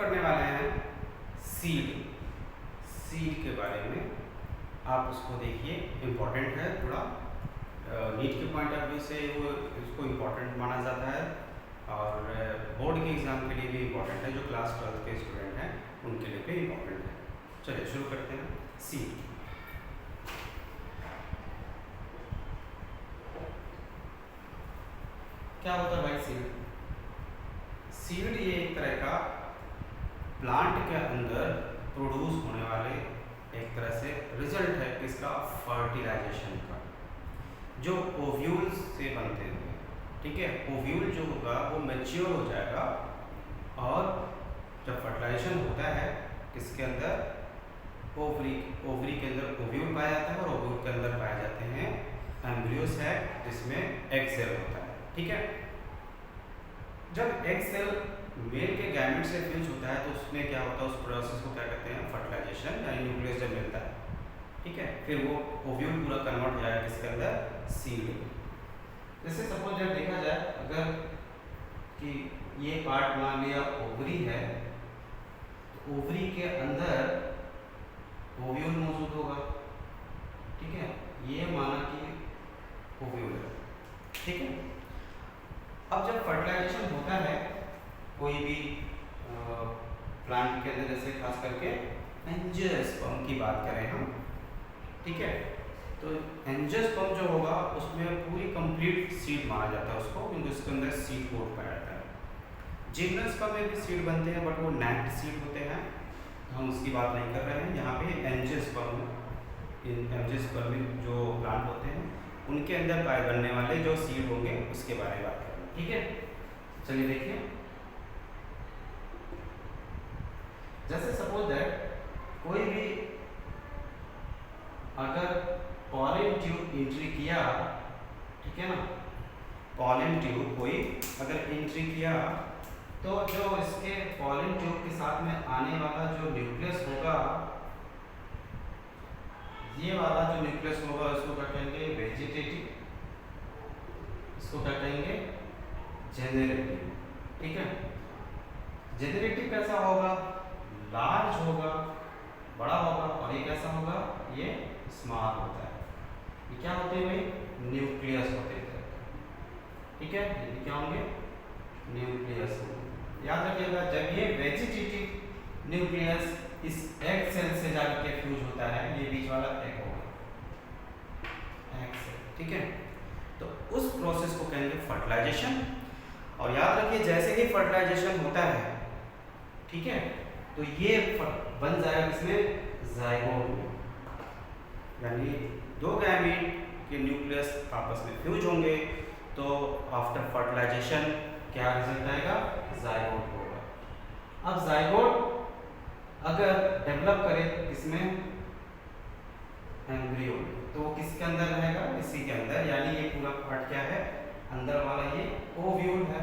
करने वाले हैं सीड के बारे में। आप उसको देखिए, इम्पोर्टेंट है थोड़ा, नीट के पॉइंट ऑफ व्यू से वो इसको इम्पोर्टेंट माना जाता है और बोर्ड के एग्ज़ाम के लिए भी इम्पोर्टेंट है। जो क्लास 12 के स्टूडेंट हैं उनके लिए भी इम्पोर्टेंट है। चलिए शुरू करते हैं। सीड क्या होता है भाई? सीड ये एक तरह का प्लांट के अंदर प्रोड्यूस होने वाले एक तरह से रिजल्ट है इसका फर्टिलाइजेशन का, जो ओव्यूल्स से बनते हैं। ठीक है, ओव्यूल जो होगा वो मैच्योर हो जाएगा और जब फर्टिलाइजेशन होता है किसके अंदर, ओवरी के अंदर ओव्यूल पाया जाता है और ओव्यूल के अंदर पाए जाते हैं एम्ब्रियो सैक जिसमें एग सेल होता है। ठीक है, जब एग सेल मेल के गैमेट से फ्यूज होता है तो उसमें क्या होता है, उस प्रोसेस को क्या कहते हैं, फर्टिलाइजेशन, यानी न्यूक्लियस जब मिलता है। ठीक है, फिर वो ओव्यूल पूरा कन्वर्ट हो जाएगा किसके अंदर, सीड। जैसे सपोज जब देखा जाए अगर कि ये पार्ट मान लिया ओवरी है, तो ओवरी के अंदर ओव्यूल मौजूद होगा। ठीक है, ये माना कि ओव्यूल है। ठीक है, अब जब फर्टिलाइजेशन होता है कोई भी प्लांट के अंदर, जैसे खास करके एंजियोस्पर्म की बात करें हम, ठीक है, तो एंजियोस्पर्म जो होगा उसमें पूरी कंप्लीट सीड माना जाता है उसको, क्योंकि उसके अंदर सीड कोट पाया जाता है। जिम्नोस्पर्म में भी सीड बनते हैं बट वो नैक्ड सीड होते हैं, हम उसकी बात नहीं कर रहे हैं। यहाँ पे एंजियोस्पर्म, एंजियोस्पर्म में जो प्लांट होते हैं उनके अंदर पाए बनने वाले जो सीड होंगे उसके बारे में बात करें। ठीक है, चलिए देखिए, जैसे सपोज दैट कोई भी अगर पॉलन ट्यूब एंट्री किया, ठीक है ना, पॉलन ट्यूब कोई अगर एंट्री किया तो जो इसके पॉलन ट्यूब के साथ में आने वाला जो न्यूक्लियस होगा, ये वाला जो न्यूक्लियस होगा उसको क्या कहेंगे, वेजिटेटिव, इसको क्या कहेंगे, जेनरेटिव। ठीक है, जेनरेटिव कैसा होगा, लार्ज होगा, बड़ा होगा, और ये कैसा होगा, ये स्मॉल होता है। ये क्या होते हैं भाई, न्यूक्लियस होते हैं। ठीक है, ये क्या होंगे, न्यूक्लियस होंगे। याद रखिएगा, जब ये वेजिटेटिव न्यूक्लियस इस एग सेल से जाकर के फ्यूज होता है, ये बीच वाला एग होगा, एग सेल। ठीक है, तो उस प्रोसेस को कहेंगे फर्टिलाइजेशन। और याद रखिए, जैसे ही फर्टिलाइजेशन होता है, ठीक है, तो ये बन जाएगा किसमें, जाइगोट में, यानी दो गैमीट के न्यूक्लियस आपस में फ्यूज होंगे तो आफ्टर फर्टिलाइजेशन क्या रिजल्ट आएगा, जाइगोट होगा। अब जाइगोट अगर डेवलप करे किसमें, एम्ब्रियो, तो वो किसके अंदर रहेगा, इसी के अंदर, यानी ये पूरा पार्ट क्या है, अंदर वाला ये ओव्यूल है।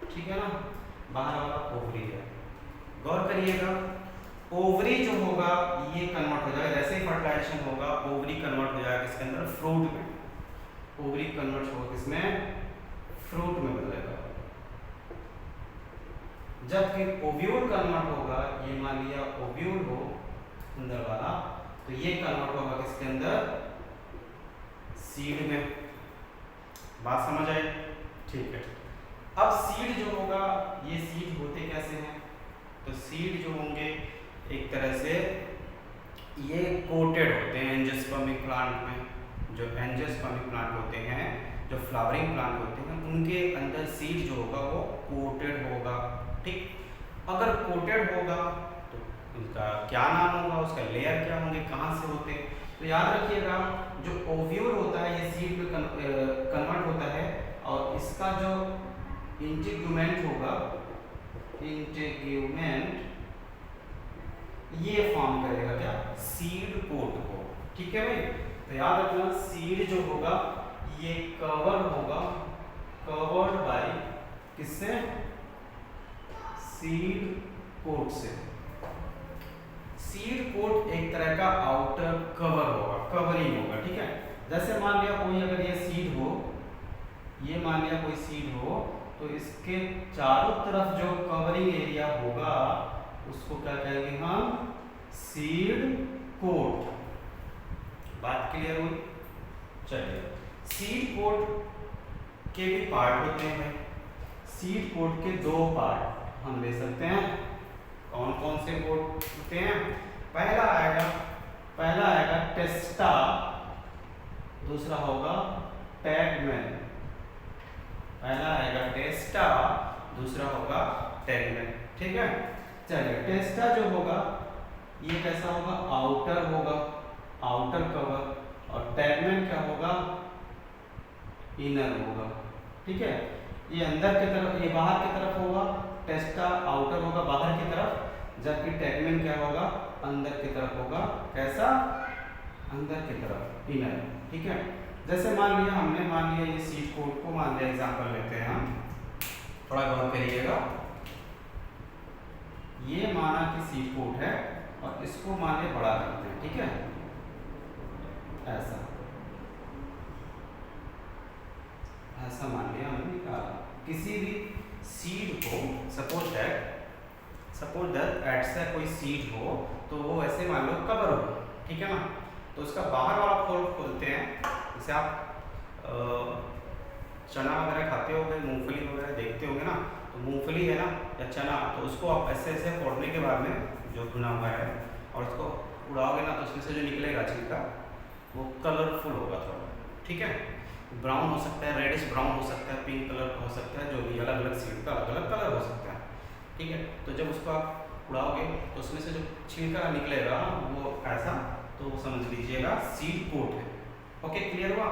ठीक है ना, बाहर वाला ओवरी है। गौर करिएगा, ओवरी जो होगा ये कन्वर्ट हो जाएगा, जैसे ही फर्टिलाइजेशन होगा ओवरी कन्वर्ट हो जाएगा किसके अंदर, फ्रूट में। ओवरी कन्वर्ट होगा किसमें, फ्रूट में बदलेगा। जब फिर ओव्यूल कन्वर्ट होगा, ये मान लिया ओव्यूल हो अंदर वाला, तो ये कन्वर्ट होगा किसके अंदर, सीड में। बात समझ आई? ठीक है, अब सीड जो होगा, ये सीड होते कैसे हैं, तो सीड जो होंगे एक तरह से ये कोटेड होते हैं एंजियोस्पर्मिक प्लांट में। जो एंजियोस्पर्मिक प्लांट होते हैं, जो फ्लावरिंग प्लांट होते हैं, उनके अंदर सीड जो होगा वो कोटेड होगा। ठीक, अगर कोटेड होगा तो उसका क्या नाम होगा, उसका लेयर क्या होंगे, कहाँ से होते हैं, तो याद रखिएगा, जो ओव्यूल होता है ये सीड में कन्वर्ट होता है, और इसका जो इंटीग्यूमेंट होगा, इंटीग्यूमेंट ये फॉर्म करेगा क्या, सीड कोट को। ठीक है भाई, तो याद रखना, सीड जो होगा ये कवर होगा, कवर्ड बाय किससे, सीड कोट से। सीड कोट एक तरह का आउटर कवर होगा, कवरिंग होगा। ठीक है, जैसे मान लिया कोई अगर ये सीड हो, ये मान लिया कोई सीड हो, तो इसके चारों तरफ जो कवरिंग एरिया होगा उसको क्या कहेंगे हम, सीड कोट। बात क्लियर हुई? चलिए, सीड कोट के भी पार्ट होते हैं भाई। सीड कोट के दो पार्ट हम ले सकते हैं। कौन कौन से कोट होते हैं? पहला आएगा टेस्टा, दूसरा होगा टैगमैन। पहला आएगा टेस्टा, दूसरा होगा टैगमैन। ठीक है, चलिए टेस्टा जो होगा ये कैसा होगा, आउटर होगा, आउटर कवर, और टैगमैन क्या होगा, इनर होगा। ठीक है, ये अंदर की तरफ, ये बाहर की तरफ होगा। टेस्टा आउटर होगा बाहर की तरफ, जबकि टैगमैन क्या होगा, अंदर की तरफ होगा। कैसा, अंदर की तरफ, इनर। ठीक है, जैसे मान लिया ये सीड कोट को मान लिया, एग्जांपल लेते हैं हम, थोड़ा गौर करिएगा। ये माना कि सीड कोट है और इसको मान लिया बड़ा करते हैं। ठीक है, ऐसा मान लिया हमने निकाला। किसी भी सीड को सपोज दैट ऐसा कोई सीड हो तो वो ऐसे मान लो कवर हो। ठीक है ना, तो उसका बाहर वाला फोल्ड खोलते हैं। जैसे आप चना वगैरह खाते होंगे, मूंगफली वगैरह देखते होंगे ना, तो मूंगफली है ना या चना, तो उसको आप ऐसे ऐसे फोड़ने के बाद में जो भुना हुआ है और उसको उड़ाओगे ना, तो उसमें से जो निकलेगा छिलका वो कलरफुल होगा थोड़ा। ठीक है, ब्राउन हो सकता है, रेडिश ब्राउन हो सकता है, पिंक कलर का हो सकता है, जो भी अलग अलग सीड का अलग अलग कलर हो सकता है। ठीक है, तो जब उसको आप उड़ाओगे तो उसमें से जो छिलका निकलेगा वो ऐसा, तो समझ लीजिएगा सीड कोट है। ओके, क्लियर हुआ?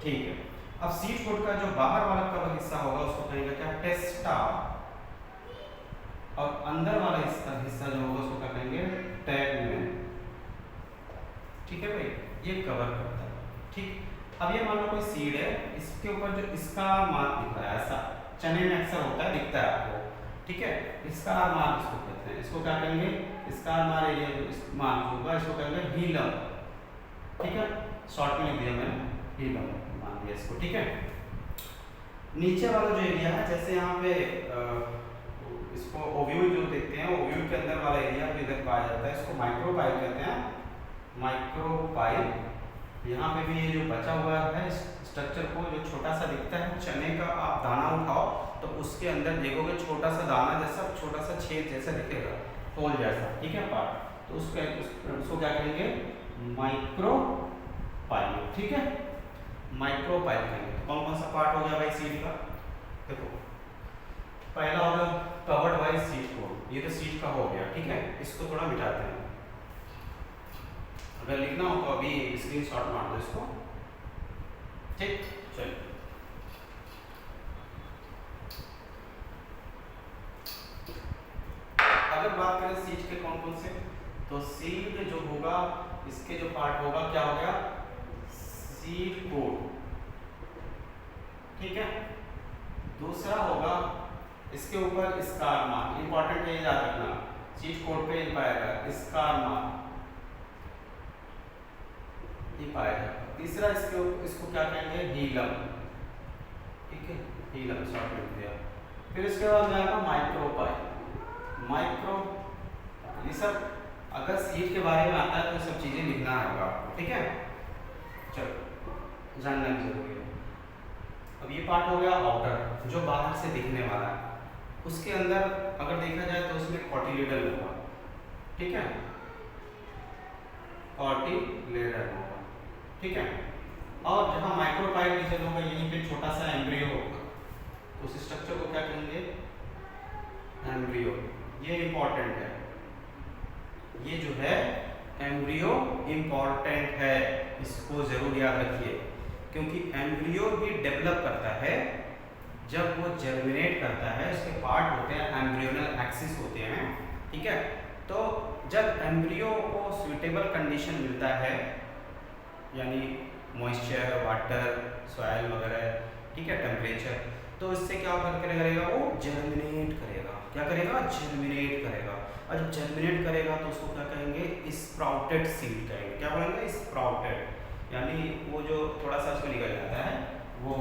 ठीक है, अब सीड कोट का जो बाहर वाला कवर हिस्सा होगा उसको कहेंगे क्या, टेस्टा, और अंदर वाला हिस्सा जो होगा उसको क्या कहेंगे, टैगमैन। ठीक है भाई, ये कवर करता है। ठीक, अब ये मान लो कोई सीड है, इसके ऊपर जो स्कार मार्क दिख रहा है, ऐसा चने में अक्सर होता है, दिखता है आपको। ठीक है, स्कार मार्क इसको कहते हैं। इसको क्या कहेंगे, स्कार मार्क एरिया जो मार्क होगा इसको कहेंगे हीलम। ठीक है, शॉर्ट में लिख दिया मैंने, हीलम मान दिया इसको। ठीक है, नीचे वाला जो एरिया है, जैसे यहाँ पे इसको ओव्यूल जो देखते हैं, ओव्यूल के अंदर वाला एरिया जो इधर पाया जाता है इसको माइक्रोपाइल कहते हैं, माइक्रोपाइल। यहाँ पे भी ये जो बचा हुआ है स्ट्रक्चर को, जो छोटा सा दिखता है, चने का आप दाना उठाओ तो उसके अंदर देखोगे छोटा सा दाना जैसा, छोटा सा छेद जैसा दिखेगा, होल जैसा। ठीक है, पार्ट, तो उसको क्या कहेंगे, माइक्रोपाइल। ठीक है, माइक्रोपाइल कहेंगे। तो कौन कौन सा पार्ट हो गया भाई सीड का? देखो, पहला होगा कवर्ड बाय सीड कोट, ये तो सीड का हो गया। ठीक है, इसको थोड़ा मिटाते हैं, अगर लिखना हो तो अभी स्क्रीनशॉट मार दो इसको। ठीक, चलिए अगर बात करें सीड के कौन कौन से, तो सीड जो होगा इसके जो पार्ट होगा क्या हो गया, सीड कोट। ठीक है, दूसरा होगा इसके ऊपर स्कार मार्क, इंपॉर्टेंट है, याद रखना, सीड कोट पे पाएगा स्कार मार्क पाएगा। तीसरा इसको क्या कहेंगे, हीलम। ठीक है, हीलम शॉर्ट में दिया। फिर इसके बाद आएगा माइक्रोपाइल। माइक्रो, ये सब अगर सीड के बारे में आता है तो सब चीजें लिखना होगा आपको। ठीक है, चलो जानना भी जरूरी है। अब ये पार्ट हो गया आउटर, जो बाहर से दिखने वाला है। उसके अंदर अगर देखा जाए तो उसमें कॉटिलेडन होगा। ठीक है, कॉटिलेडन होगा। ठीक है, और जहाँ माइक्रोपाइल रीजन होगा यहीं पे छोटा सा एम्ब्रियो होगा, तो उस स्ट्रक्चर को क्या कहेंगे, एम्ब्रियो। ये इंपॉर्टेंट है, ये जो है एम्ब्रियो इंपॉर्टेंट है, इसको जरूर याद रखिए, क्योंकि एम्ब्रियो भी डेवलप करता है जब वो जर्मिनेट करता है। इसके पार्ट होते हैं, एम्ब्रियोनल एक्सिस होते हैं। ठीक है, तो जब एम्ब्रियो को सुइटेबल कंडीशन मिलता है, यानी मॉइस्चर, वाटर, सॉइल वगैरह, ठीक है, टेम्परेचर, तो इससे क्या करेगा, वो जर्मिनेट करेगा। क्या करेगा, जर्मिनेट करेगा। और जब जर्मिनेट करेगा तो उसको क्या कहेंगे, स्प्राउटेड सीड कहेंगे। क्या बोलेंगे, स्प्राउटेड, यानी वो जो थोड़ा सा उसमें निकल जाता है वो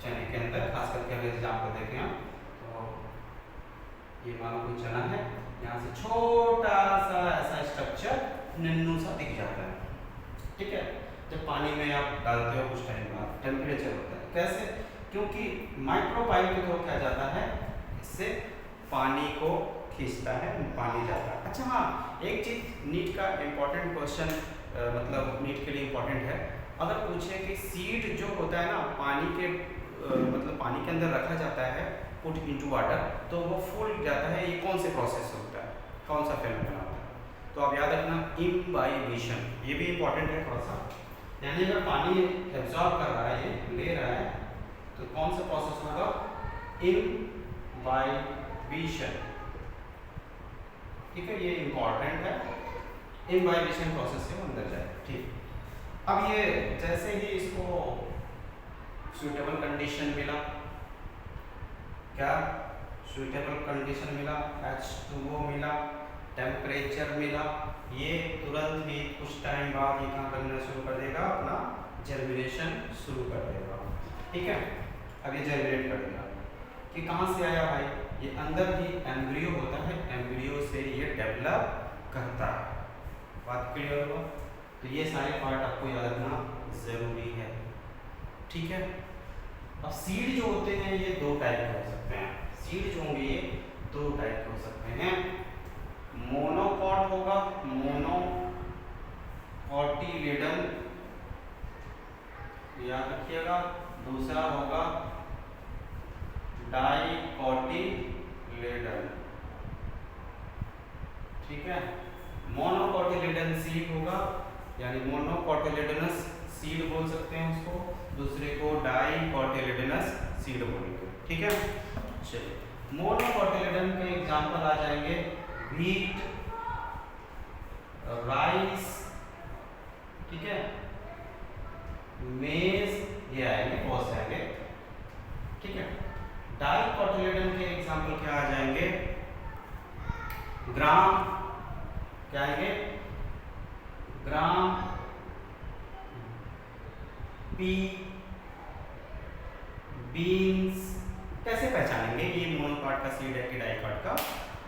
चने के अंदर, खास करके अगर एग्जाम्पल देखें हम, ये मानो कोई चना है, यहाँ से छोटा सा ऐसा स्ट्रक्चर नन्नू सा दिख जाता है, ठीक है। जब पानी में आप डालते हो कुछ टाइम बाद टेम्परेचर होता है, कैसे? क्योंकि माइक्रोपाइल के थ्रू क्या जाता है, इससे पानी को खींचता है, पानी जाता है। अच्छा हाँ, एक चीज नीट का इम्पोर्टेंट क्वेश्चन, मतलब नीट के लिए इम्पोर्टेंट है, अगर पूछे कि सीड जो होता है ना पानी के मतलब पानी के अंदर रखा जाता है, पुट इनटू वाटर, तो वो फूल जाता है, ये कौन से प्रोसेस होता है, कौन सा फेनोमेना होता है? तो आप याद रखना इम्बाइबिशन, ये भी इम्पोर्टेंट है थोड़ा सा। यानी अगर पानी एब्जॉर्ब कर रहा है, ये ले रहा है, तो कौन सा प्रोसेस होगा? इम्बाइबिशन, ठीक है, ये इम्पोर्टेंट है। इम्बाइबिशन प्रोसेस से वो अंदर जाए, ठीक। अब ये जैसे ही इसको सुइटेबल कंडीशन मिला, क्या सुइटेबल कंडीशन मिला, H2O मिला, टेम्परेचर मिला, ये तुरंत ही कुछ टाइम बाद ये क्या करना शुरू कर देगा, अपना जर्मिनेशन शुरू कर देगा, ठीक है। अब ये जर्मिनेट कर देगा कि कहाँ से आया भाई, ये अंदर ही एम्ब्रियो होता है, एम्ब्रियो से ये डेवलप करता है। बात क्लियर हुआ? तो ये सारे पार्ट आपको याद रखना जरूरी है, ठीक है। अब सीड जो होते हैं ये दो टाइप के हो सकते हैं, सीड जो होंगे ये दो टाइप के हो सकते हैं। मोनोकॉट होगा, मोनोकॉटिलेडन, याद रखिएगा। दूसरा होगा डाइकोटिलेडन, ठीक है। मोनोकॉटिलेडन सीड होगा, यानी मोनोकॉटिलेडनस सीड बोल सकते हैं उसको, दूसरे को डाइकोटिलेडनस सीड बोलेंगे, ठीक है। चलिए, मोनोकॉटिलेडन के एग्जांपल आ जाएंगे व्हीट, राइस, ठीक है, मेज, ये आएंगे, बहुत से आएंगे, ठीक है। डाइकोटिलेडन के एग्जांपल क्या आ जाएंगे? ग्राम, क्या आएंगे? ग्राम, पी, बीन्स। कैसे पहचानेंगे ये मोनोकॉट का सीड है कि डाइकॉट का?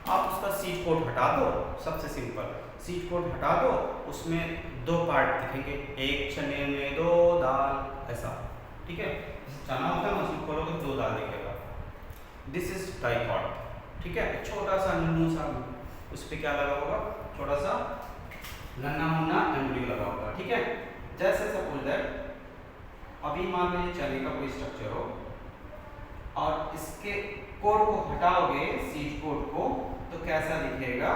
आप उसका सीड कोट हटा दो, सबसे सिंपल, सीड कोट हटा दो, उसमें दो पार्ट दिखेंगे, एक चने में दो दाल, ऐसा, ठीक है। चना होता है, उसमें खोलोगे तो दो दाल दिखेगा, दिस इज डाइकॉट, ठीक है। छोटा सा नन्नू सा उस पर क्या लगा होगा, छोटा सा नन्ना मुन्ना एम्ब्रियो लगा होगा, ठीक है। जैसे सपोज दैट अभी मान लीजिए चने का कोई स्ट्रक्चर हो और इसके कोट को हटाओगे, सीड कोट को, तो कैसा दिखेगा?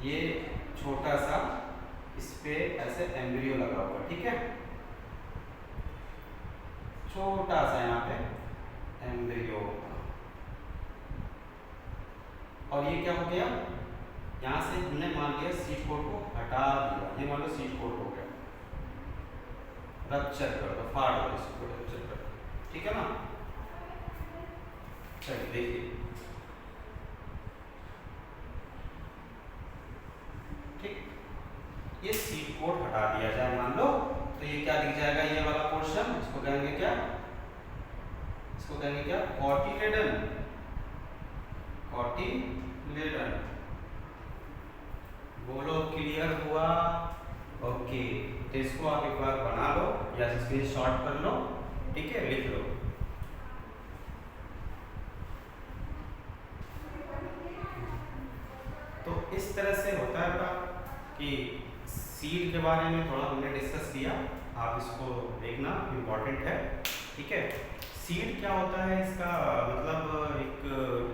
ये छोटा सा इस पे ऐसे एम्ब्रियो लगा होगा, ठीक है, छोटा सा यहाँ पे एम्ब्रियो। और ये क्या हो गया, यहाँ से हमने मान लिया सीड कोट को हटा दिया, ये मान लो सीड कोट हो गया, रप्चर कर दो, फाड़ दो इसको, रप्चर कर दो, ठीक है ना। चलिए देखिए, ठीक, ये सीड कोट हटा दिया जाए मान लो, तो ये क्या दिख जाएगा, ये वाला पोर्शन, इसको कहेंगे क्या, इसको कहेंगे क्या, कॉटिलेडन, कॉटिलेडन। बोलो क्लियर हुआ? ओके, तो इसको आप एक बार बना लो या स्क्रीनशॉट कर लो, ठीक है, लिख लो। तो इस तरह से होता है कि सीड के बारे में थोड़ा हमने डिस्कस किया, आप इसको देखना, इम्पोर्टेंट है, ठीक है। सीड क्या होता है, इसका मतलब एक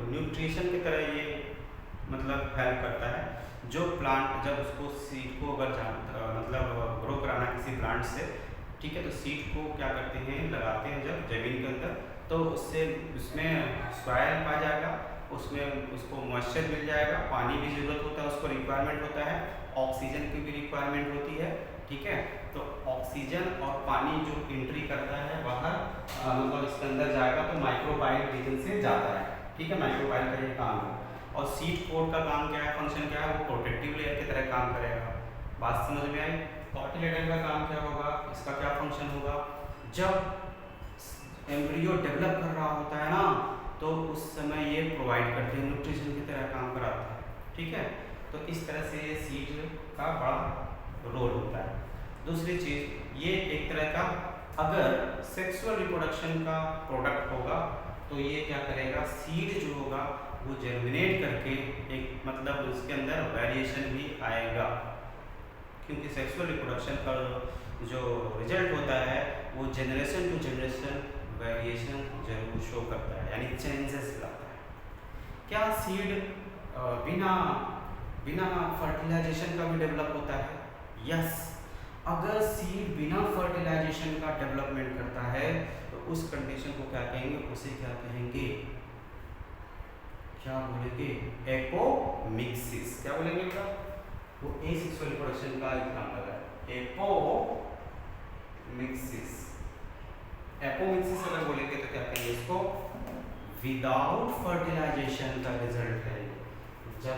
न्यूट्रिशन की तरह ये मतलब हेल्प करता है। जो प्लांट जब उसको सीड को अगर मतलब ग्रो कराना किसी प्लांट से, ठीक है, तो सीड को क्या करते हैं, लगाते हैं जब जमीन के अंदर, तो उससे उसमें सॉइल पा जाएगा, उसमें उसको मॉइस्चर मिल जाएगा, पानी भी ज़रूरत होता है, उसको रिक्वायरमेंट होता है, ऑक्सीजन की भी रिक्वायरमेंट होती है, ठीक है। तो ऑक्सीजन और पानी जो एंट्री करता है बाहर, मतलब इसके अंदर जाएगा तो माइक्रोबाइल रीजन से जाता है, ठीक है, माइक्रोबाइल का ये काम है। और सीड कोट का काम क्या है, फंक्शन क्या है, वो प्रोटेक्टिव लेयर की तरह काम करेगा। बात समझ में आई? कॉटिलेडन का काम क्या होगा, इसका क्या फंक्शन होगा, जब एम्ब्रियो डेवलप कर रहा होता है ना, तो उस समय ये प्रोवाइड करते हैं, न्यूट्रिशन की तरह काम कराते हैं, ठीक है। तो इस तरह से ये सीड का बड़ा रोल होता है। दूसरी चीज़, ये एक तरह का अगर सेक्सुअल रिप्रोडक्शन का प्रोडक्ट होगा तो ये क्या करेगा, सीड जो होगा वो जर्मिनेट करके एक मतलब उसके अंदर वेरिएशन भी आएगा, क्योंकि सेक्सुअल रिप्रोडक्शन का जो रिजल्ट होता है वो जनरेशन टू जनरेशन वेरिएशन जरूर शो करता है, यानी चेंजेस लाता है। क्या सीड बिना बिना फर्टिलाइजेशन का भी डेवलप होता है? यस। अगर सीड बिना फर्टिलाइजेशन का डेवलपमेंट करता है तो उस कंडीशन को क्या कहेंगे, उसे क्या कहेंगे, क्या बोलेंगे, एपोमिक्सिस। क्या बोलेंगे बेटा? वो एसेक्सुअल रिप्रोडक्शन का एग्जांपल है, एपोमिक्सिस। एपोमिक्सिस अगर बोलेंगे तो क्या कहेंगे इसको, विदाउट फर्टिलाइजेशन का रिजल्ट है। जब